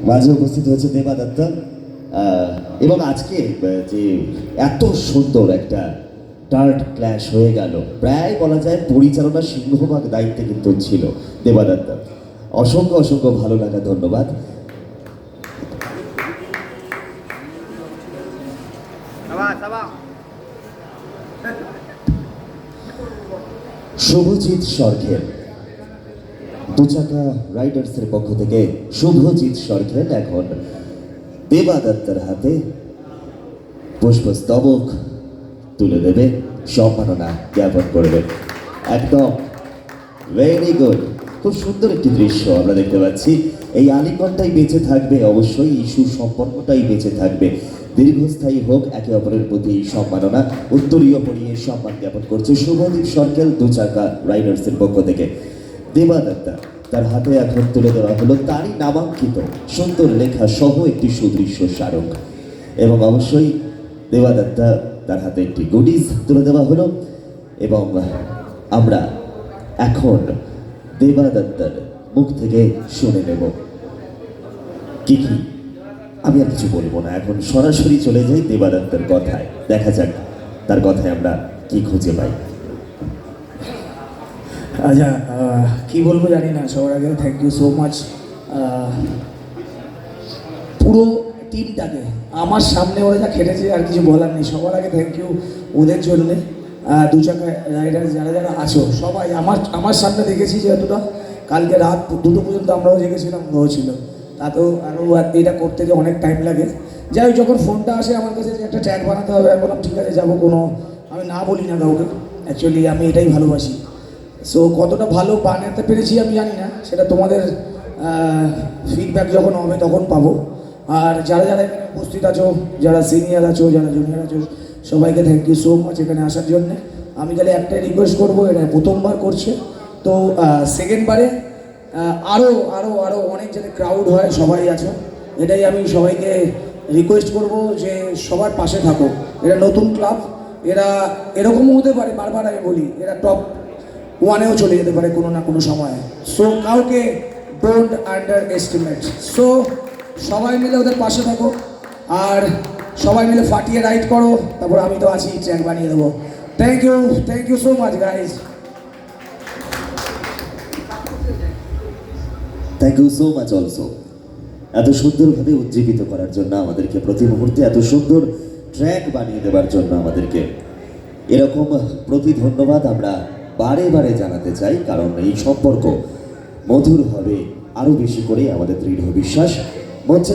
মাঝে উপস্থিত হয়েছে দেবা দত্ত এবং আজকে যে এত সুন্দর একটা টার্ট ক্ল্যাশ হয়ে গেল, প্রায় বলা যায় পরিচালনা সিংহভাগ দায়িত্বে কিন্তু ছিল দেবা দত্ত। অসংখ্য অসংখ্য ভালো লাগা, ধন্যবাদ। শুভজিৎ সরখেল, দুচাকা রাইডার্সের পক্ষ থেকে শুভজিৎ সরখেল এখন দেবা দত্তের হাতে পুষ্পস্তবক তুলে দেবে, সম্মাননা জ্ঞাপন করবে। একদম ভেরি গুড, খুব সুন্দর একটি দৃশ্য আমরা দেখতে পাচ্ছি। এই আলিঙ্গনটাই বেঁচে থাকবে, অবশ্যই এই সুসম্পর্কটাই বেঁচে থাকবে, দীর্ঘস্থায়ী হোক একে অপরের প্রতি সম্মাননা। উত্তরীয় পরিয়ে সম্মান জ্ঞাপন করছে শুভজিৎ সরখেল, দুচাকা রাইডার্সের পক্ষ থেকে। দেবা দত্তা তার হাতে এখন তুলে দেওয়া হলো তারই নামাঙ্কিত সুন্দর লেখা সহ একটি সুদৃশ্য স্মারক, এবং অবশ্যই দেবা দত্তা তার হাতে একটি গুডিজ তুলে দেওয়া হলো। এবং আমরা এখন দেবা দত্তার মুখ থেকে শুনে নেব কি কি। আমি আর কিছু বলবো না, এখন সরাসরি চলে যাই দেবা দত্তার কথায়, দেখা যাক তার কথায় আমরা কি খুঁজে পাই। আচ্ছা, কি বলবো জানি না। সবার আগে থ্যাংক ইউ সো মাচ পুরো টিমটাকে। আমার সামনে ওরা যা খেটেছে আর কিছু বলার নেই। সবার আগে থ্যাংক ইউ ওদের জন্যে। দুচাকা রাইডার্স যারা যারা আছো সবাই আমার সামনে দেখেছি যে এতটা, কালকে রাত 2টো পর্যন্ত আমরাও জেগেছিলাম, ওরাও ছিল। তাতেও আরও এটা করতে যে অনেক টাইম লাগে। যাই হোক, যখন ফোনটা আসে আমার কাছে যে একটা ট্র্যাক বানাতে হবে, আমি বললাম ঠিক আছে যাবো, কোনো আমি না বলি না কাউকে, অ্যাকচুয়ালি আমি এটাই ভালোবাসি। সো কতটা ভালো বানাতে পেরেছি আমি জানি না, সেটা তোমাদের ফিডব্যাক যখন হবে তখন পাবো। আর যারা যারা এখানে উপস্থিত আছো, যারা সিনিয়র আছো, যারা জুনিয়র আছো, সবাইকে থ্যাংক ইউ সো মাচ এখানে আসার জন্যে। আমি তাহলে একটাই রিকোয়েস্ট করবো, এটা প্রথমবার করছে তো সেকেন্ডবারে আরও আরও আরও অনেক যাতে ক্রাউড হয়, সবাই আছো, এটাই আমি সবাইকে রিকোয়েস্ট করব যে সবার পাশে থাকো। এটা নতুন ক্লাব, এরা এরকমও হতে পারে, বারবার আমি বলি, এরা টপ 1-এও চলে যেতে পারে কোনো না কোনো সময়। সো কাউকে ডোন্ট আন্ডার এস্টিমেট। সো সবাই মিলে ওদের পাশে থাকো, আর সবাই মিলে ফাটিয়ে রাইড করো, তারপর আমি তো আছি, ট্র্যাক বানিয়ে দেবো। Thank you so much guys. Thank you so much also, এত সুন্দরভাবে উজ্জীবিত করার জন্য আমাদেরকে, প্রতি মুহূর্তে এত সুন্দর ট্র্যাক বানিয়ে দেওয়ার জন্য আমাদেরকে। এরকম প্রতি ধন্যবাদ আমরা বারে বারে জানাতে চাই, কারণ এই সম্পর্ক মধুর হবে আরও বেশি করে, আমাদের দৃঢ় বিশ্বাস। মঞ্চে